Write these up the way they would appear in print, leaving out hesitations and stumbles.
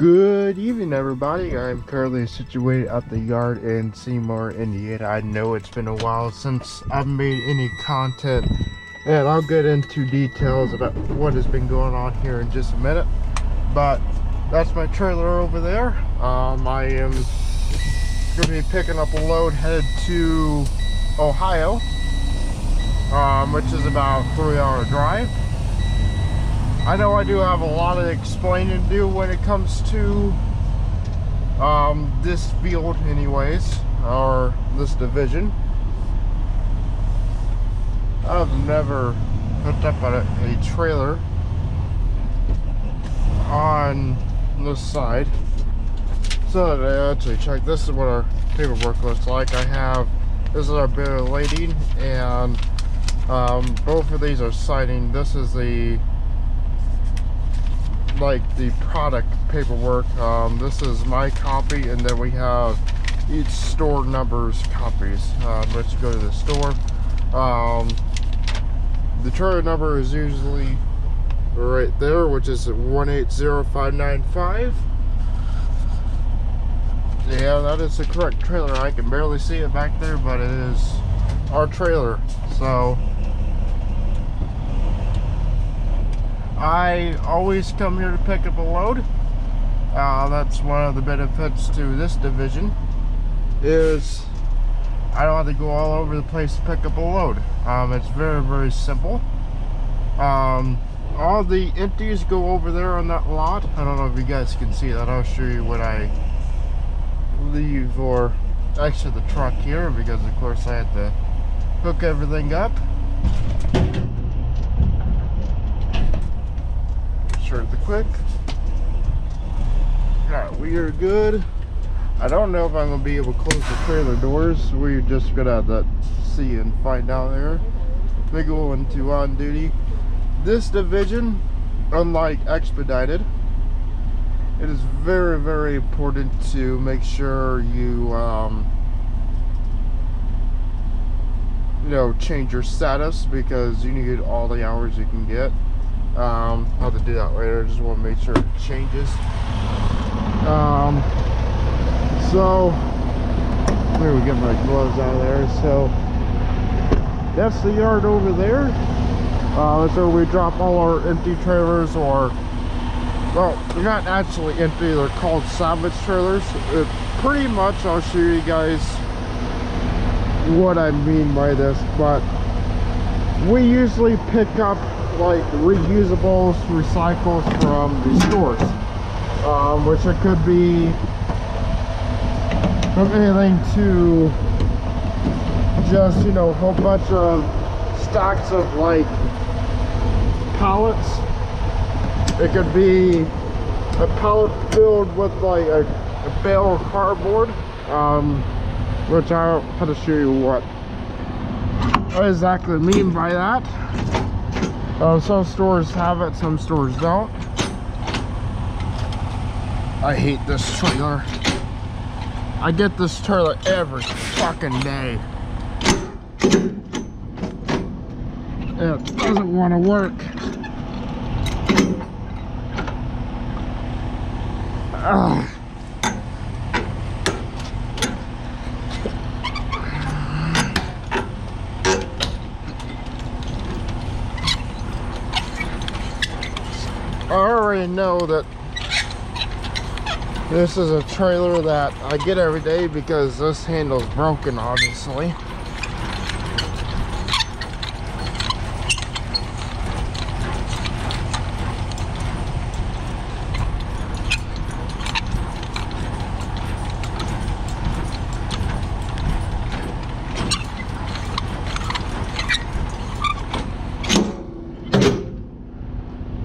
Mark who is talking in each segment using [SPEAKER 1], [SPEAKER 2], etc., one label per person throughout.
[SPEAKER 1] Good evening, everybody. I'm currently situated at the yard in Seymour, Indiana. I know it's been a while since I've made any content, and I'll get into details about what has been going on here in just a minute. But that's my trailer over there. I am going to be picking up a load headed to Ohio, which is about a 3-hour drive. I know I do have a lot of explaining to do when it comes to this field anyways, or this division. I've never hooked up a trailer on this side. So to actually check, this is what our paperwork looks like. This is our bill of lading, and both of these are citing. This is the product paperwork. This is my copy, and then we have each store numbers copies. Let's go to the store. The trailer number is usually right there, which is 180595. Yeah, that is the correct trailer. I can barely see it back there, but it is our trailer. So I always come here to pick up a load. That's one of the benefits to this division, is I don't have to go all over the place to pick up a load. It's very, very simple. All the empties go over there on that lot. I don't know if you guys can see that. I'll show you when I leave or exit the truck here, because of course I have to hook everything up. The quick. Alright, we are good. I don't know if I'm gonna be able to close the trailer doors. We're just gonna have to see and find out there. Big one to on duty. This division, unlike expedited, it is very, very important to make sure you change your status, because you need all the hours you can get. I'll have to do that later. I just want to make sure it changes. So here we get my gloves out of there. So that's the yard over there. That's where we drop all our empty trailers, or, well, they're not actually empty, they're called salvage trailers. Pretty much, I'll show you guys what I mean by this, but we usually pick up like reusables, recycles from the stores, which it could be from anything to just, a whole bunch of stacks of like pallets. It could be a pallet filled with like a bale of cardboard, which I'll have to show you what I exactly mean by that. Some stores have it, some stores don't. I hate this trailer. I get this trailer every fucking day. It doesn't want to work. Ugh. I already know that this is a trailer that I get every day, because this handle's broken, obviously.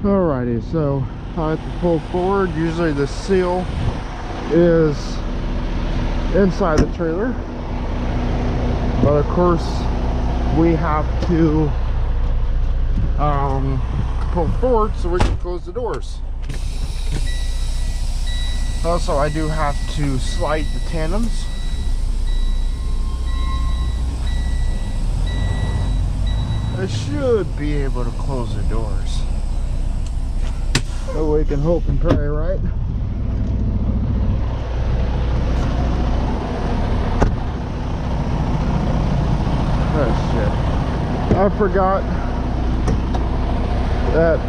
[SPEAKER 1] Alrighty, so I have to pull forward. Usually the seal is inside the trailer, but of course we have to pull forward so we can close the doors. Also, I do have to slide the tandems. I should be able to close the doors. So we can hope and pray, right? I forgot that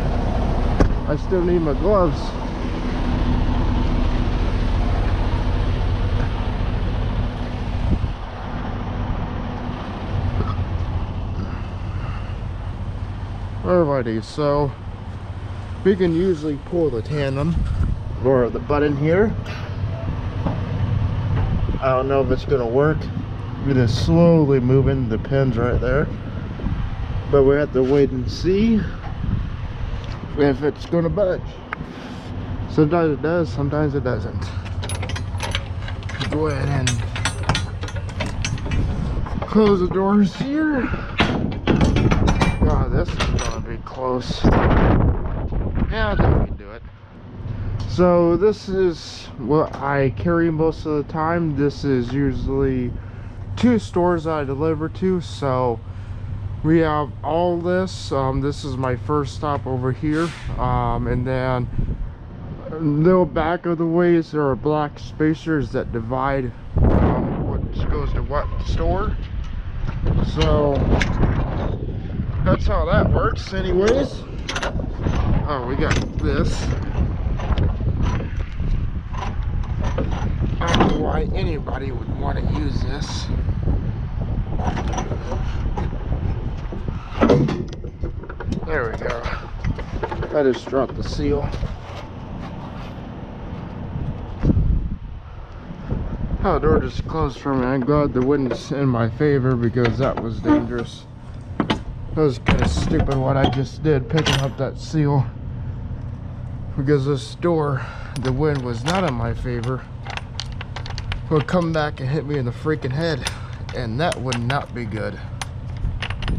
[SPEAKER 1] I still need my gloves. Alrighty, so we can usually pull the tandem or the button here. I don't know if it's gonna work. It is slowly moving, the pin's right there, but we have to wait and see if it's gonna budge. Sometimes it does, sometimes it doesn't. Go ahead and close the doors here. God, this is gonna be close. Yeah, I think we can do it. So this is what I carry most of the time. This is usually 2 stores that I deliver to. So we have all this. This is my first stop over here. And then a little back of the ways there are black spacers that divide what goes to what store. So that's how that works anyways. Oh, we got this. I don't know why anybody would want to use this. There we go. I just dropped the seal. Oh, the door just closed for me. I'm glad the wind's in my favor because that was dangerous. That was kind of stupid what I just did, picking up that seal. Because this door, the wind was not in my favor. It would come back and hit me in the freaking head. And that would not be good.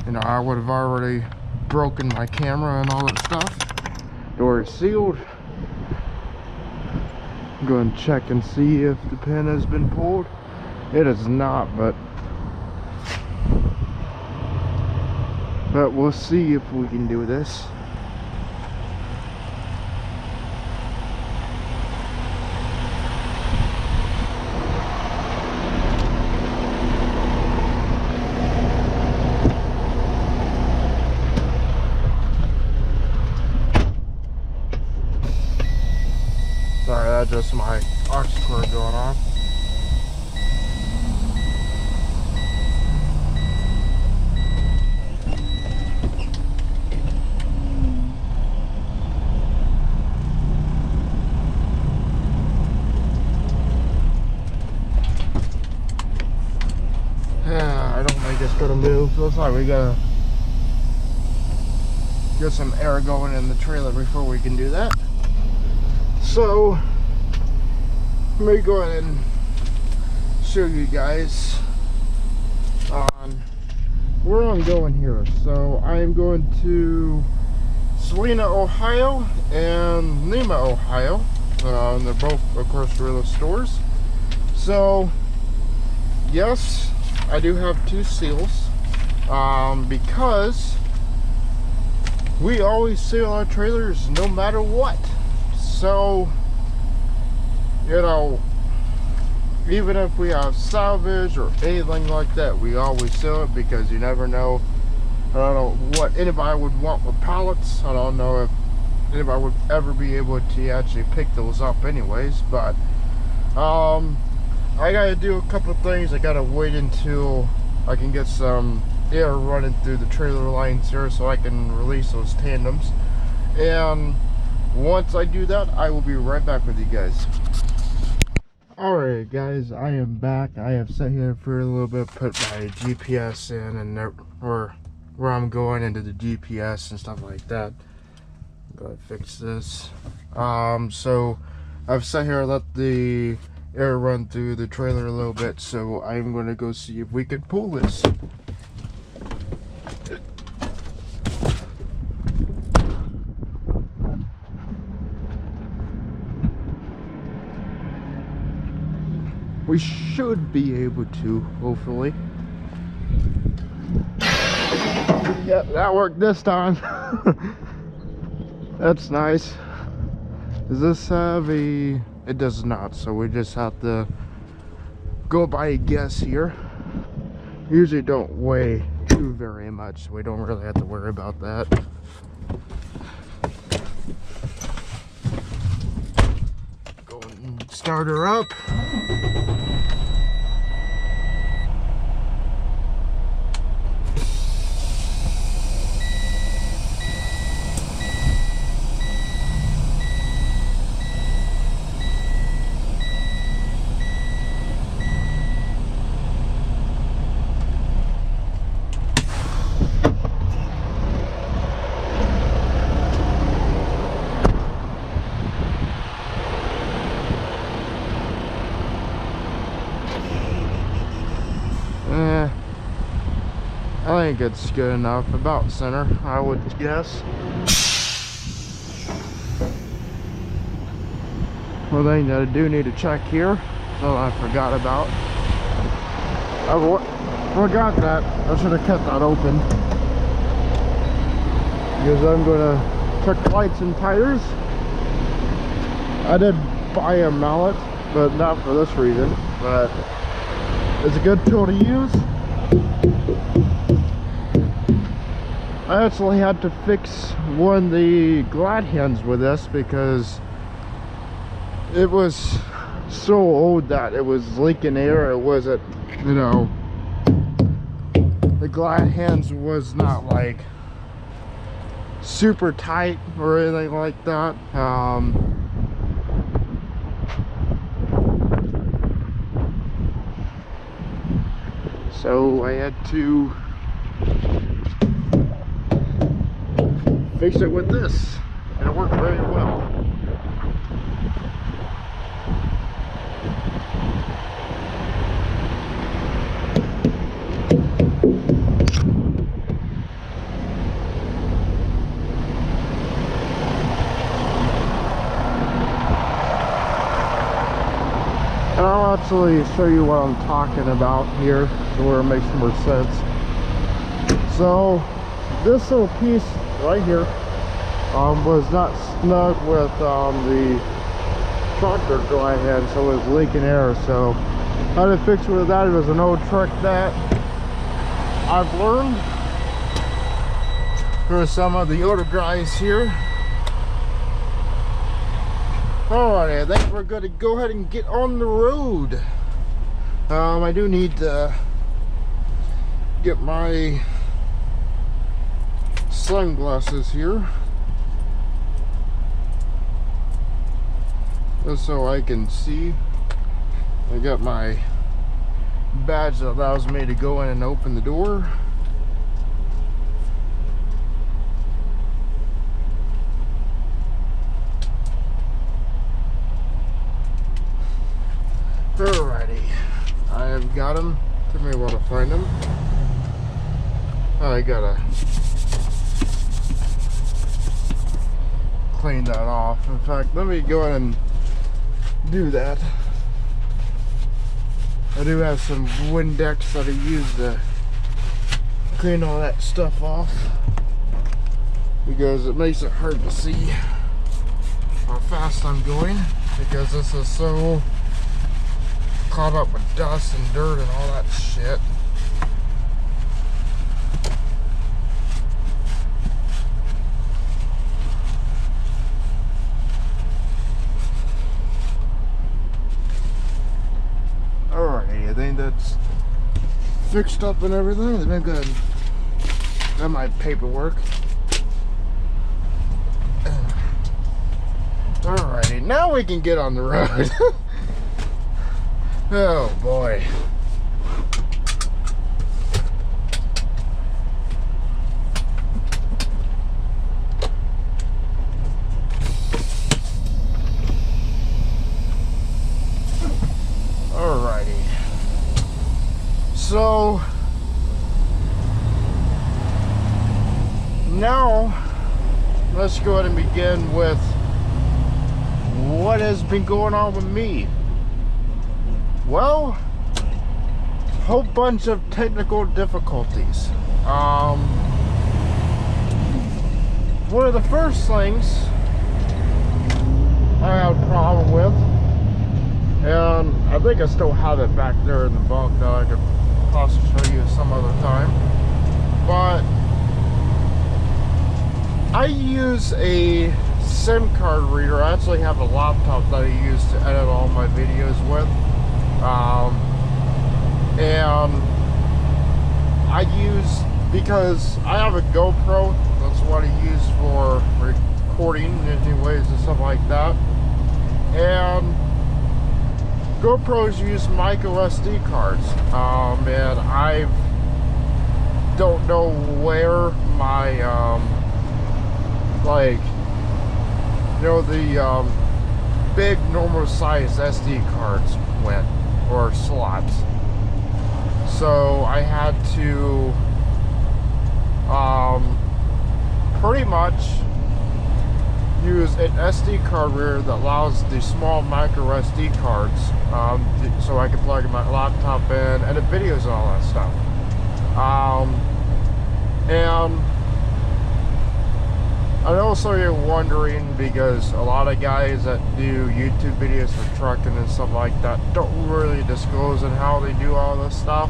[SPEAKER 1] You know, I would have already broken my camera and all that stuff. Door is sealed. Go and check and see if the pin has been pulled. It is not, but we'll see if we can do this. Sorry, that's just my aux cord going on. Yeah, I don't think it's gonna move. Looks like we gotta get some air going in the trailer before we can do that. So let me go ahead and show you guys on where I'm going here. So I am going to Celina, Ohio and Lima, Ohio. They're both, of course, real stores. So yes, I do have 2 seals because we always seal our trailers no matter what. So, you know, even if we have salvage or anything like that, we always seal it because you never know. I don't know what anybody would want with pallets. I don't know if anybody would ever be able to actually pick those up anyways, but I gotta do a couple of things. I gotta wait until I can get some air running through the trailer lines here so I can release those tandems. And once I do that, I will be right back with you guys. Alright guys, I am back. I have sat here for a little bit, put my GPS in and where I'm going into the GPS and stuff like that. Go ahead and fix this. So I've sat here, let the air run through the trailer a little bit, so I'm going to go see if we can pull this. We should be able to, hopefully. Yep, that worked this time. That's nice. Does this have a... It does not, so we just have to go by a guess here. Usually don't weigh too too very much, so we don't really have to worry about that. Go and start her up. I think it's good enough, about center, I would guess. One thing that I do need to check here, so I forgot about. I forgot that. I should have kept that open. Because I'm going to check lights and tires. I did buy a mallet, but not for this reason. But it's a good tool to use. I actually had to fix one of the glad hands with this because it was so old that it was leaking air. It wasn't, you know, the glad hands was not like super tight or anything like that. So I had to fix it with this, and it worked very well. And I'll actually show you what I'm talking about here, so where it makes more sense. So this little piece right here was not snug with the tractor glide hand, so it was leaking air. So how to fix it with that? It was an old trick that I've learned for some of the older guys here. Alright, I think we're going to go ahead and get on the road. I do need to get my sunglasses here, just so I can see. I got my badge that allows me to go in and open the door. Alrighty, I have got them. Tell me where to find them. I gotta clean that off. In fact, let me go ahead and do that. I do have some Windex that I use to clean all that stuff off, because it makes it hard to see how fast I'm going, because this is so caught up with dust and dirt and all that shit. Alrighty, I think that's fixed up and everything. Let me go ahead and got my paperwork. Alrighty, now we can get on the road. Oh boy. Alrighty. So now let's go ahead and begin with what has been going on with me. Well, whole bunch of technical difficulties. One of the first things I had a problem with, and I think I still have it back there in the bunk that I could possibly show you some other time, I use a SIM card reader. I actually have a laptop that I use to edit all my videos with. And I use, because I have a GoPro, that's what I use for recording anyways and stuff like that. And GoPros use micro SD cards. And I don't know where my, like, you know, the big normal size SD cards went, or slots. So I had to pretty much use an SD card reader that allows the small micro SD cards, so I can plug my laptop in, edit videos and all that stuff. And I know some of you are wondering, because a lot of guys that do YouTube videos for trucking and stuff like that don't really disclose on how they do all this stuff.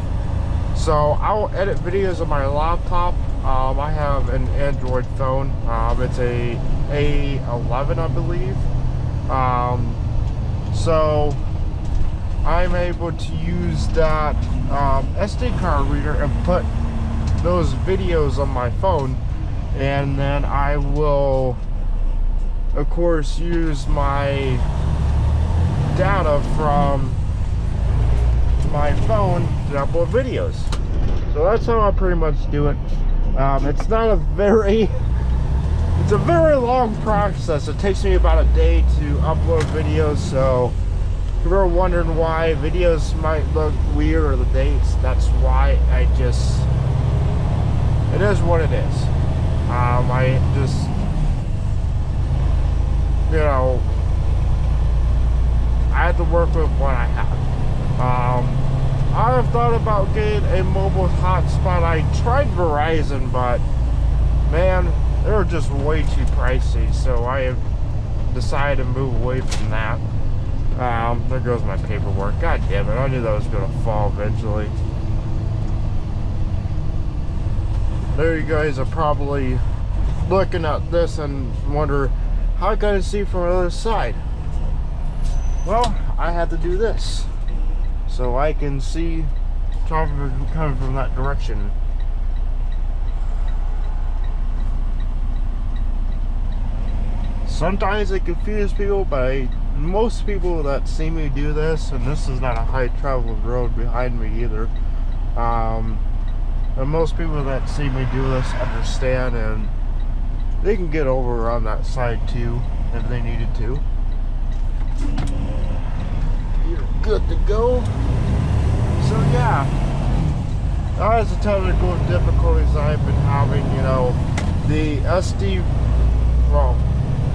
[SPEAKER 1] So I'll edit videos on my laptop. I have an Android phone. It's a A11, I believe. So I'm able to use that SD card reader and put those videos on my phone, and then I will, of course, use my data from my phone to upload videos. So that's how I pretty much do it. It's not a very, it's a very long process. It takes me about a day to upload videos. So if you're wondering why videos might look weird or the dates, that's why. I just, it is what it is. I just, you know, I had to work with what I have. I have thought about getting a mobile hotspot. I tried Verizon, but man, they're just way too pricey, so I have decided to move away from that. There goes my paperwork. God damn it, I knew that was going to fall eventually. There you guys are probably looking at this and wonder, how can I see from the other side? Well, I had to do this so I can see traffic coming from that direction. Sometimes it confuses people, but most people that see me do this, and this is not a high traveled road behind me either, and most people that see me do this understand, and they can get over on that side too if they needed to. You're good to go. So yeah, that is the technical difficulties I've been having. You know, the SD, well,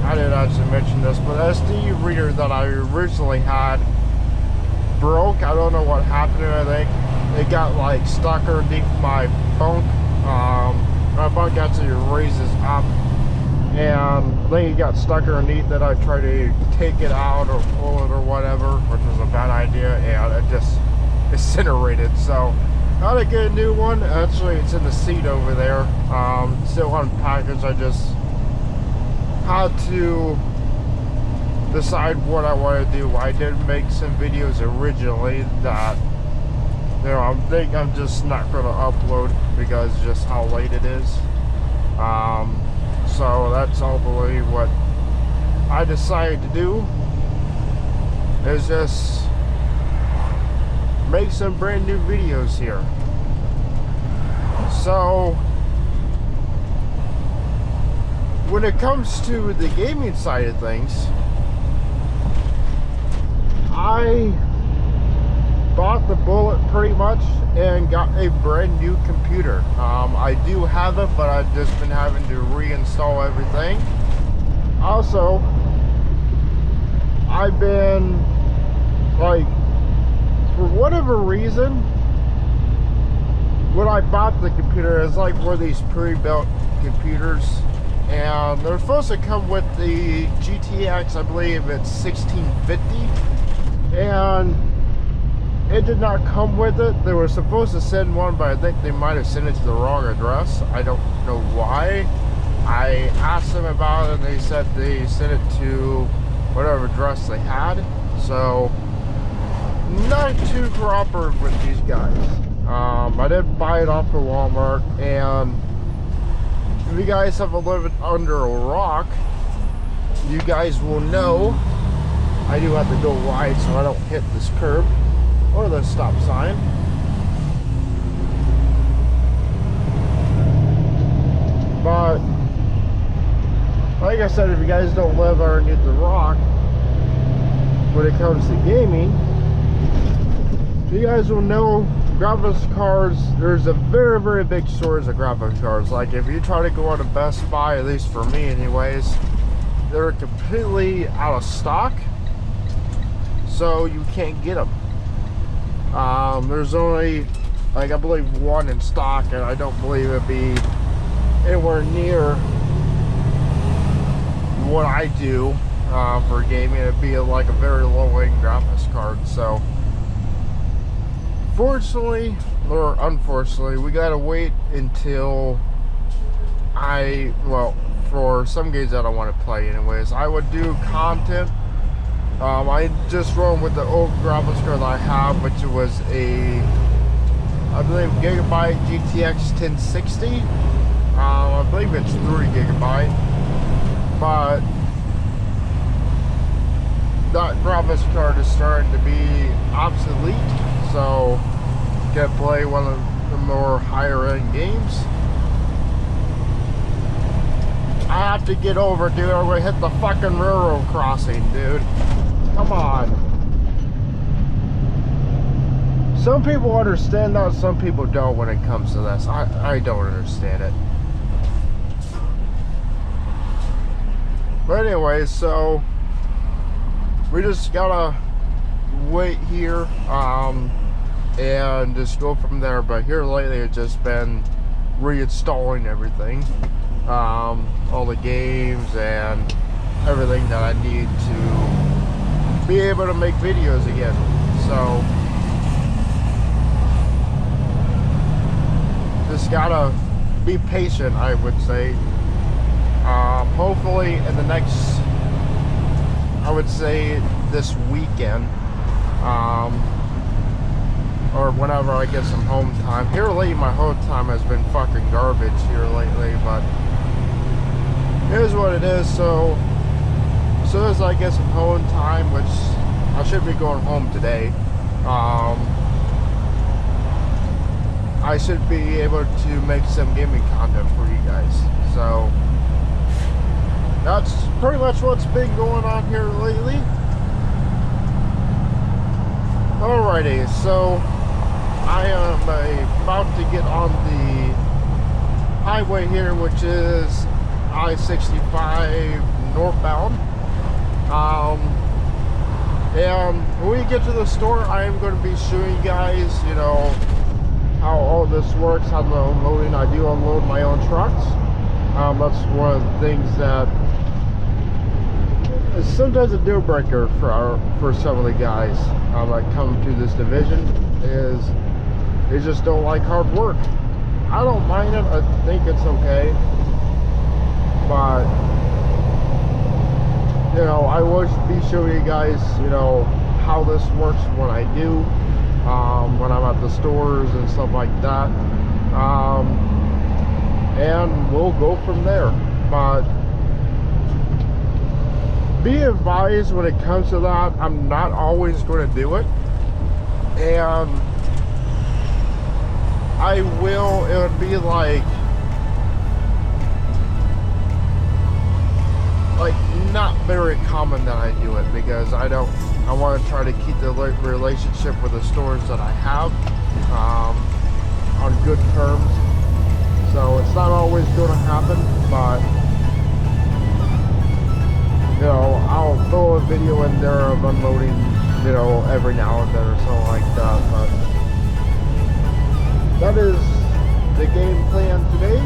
[SPEAKER 1] I didn't actually mention this, but the SD reader that I originally had broke. I don't know what happened to it. I think it got like stuck underneath my bunk. My bunk actually raises up, and then it got stuck underneath it. I tried to take it out or pull it or whatever, which was a bad idea, and it just incinerated. So I had to get a new one. Actually, it's in the seat over there. Still unpackaged. I just had to decide what I want to do. I did make some videos originally that, you know, I think I'm just not going to upload because just how late it is. So that's ultimately what I decided to do, is just make some brand new videos here. So when it comes to the gaming side of things, I bought the Bullet pretty much and got a brand new computer. I do have it, but I've just been having to reinstall everything. Also, I've been, like, for whatever reason, when I bought the computer, it's like one of these pre-built computers, and they're supposed to come with the GTX, I believe it's 1650, and it did not come with it. They were supposed to send one, but I think they might have sent it to the wrong address. I don't know why. I asked them about it, and they said they sent it to whatever address they had. So, not too cooperative with these guys. I did buy it off of Walmart, and if you guys have lived under a rock, you guys will know I do have to go wide so I don't hit this curb or the stop sign. But like I said, if you guys don't live underneath the rock when it comes to gaming, you guys will know graphics cards, there's a very, very big shortage of graphics cards. Like if you try to go on to Best Buy, at least for me anyways, they're completely out of stock, so you can't get them. There's only, like, I believe one in stock, and I don't believe it'd be anywhere near what I do for gaming. It'd be like a very low-end graphics card. So fortunately or unfortunately, we gotta wait until well, for some games that I want to play anyways. I would do content. I just run with the old graphics card I have, which was a, I believe, Gigabyte GTX 1060. I believe it's 3 gigabyte, but that graphics card is starting to be obsolete, so can play one of the more higher end games. I have to get over, dude. I'm gonna hit the fucking railroad crossing, dude. Come on. Some people understand that, some people don't when it comes to this. I don't understand it. But anyway, so we just gotta wait here and just go from there. But here lately it's just been reinstalling everything, all the games and everything that I need to be able to make videos again. So just gotta be patient, I would say. Hopefully in the next, I would say this weekend, or whenever I get some home time. Here lately my home time has been fucking garbage here lately, but it is what it is. So as soon as I get some home time, which I should be going home today, I should be able to make some gaming content for you guys. So that's pretty much what's been going on here lately. Alrighty, so I am about to get on the highway here, which is I-65 northbound. And when we get to the store, I am going to be showing you guys, you know, how all this works, how the unloading. I do unload my own trucks. That's one of the things that is sometimes a deal breaker for some of the guys that come to this division, is they just don't like hard work. I don't mind it. I think it's okay, but you know, I will be showing you guys, you know, how this works when I do, when I'm at the stores and stuff like that, and we'll go from there. But be advised, when it comes to that, I'm not always going to do it, and I will, it would be like not very common that I do it, because I want to try to keep the relationship with the stores that I have on good terms. So it's not always going to happen, but you know, I'll throw a video in there of unloading, you know, every now and then or something like that. But that is the game plan today.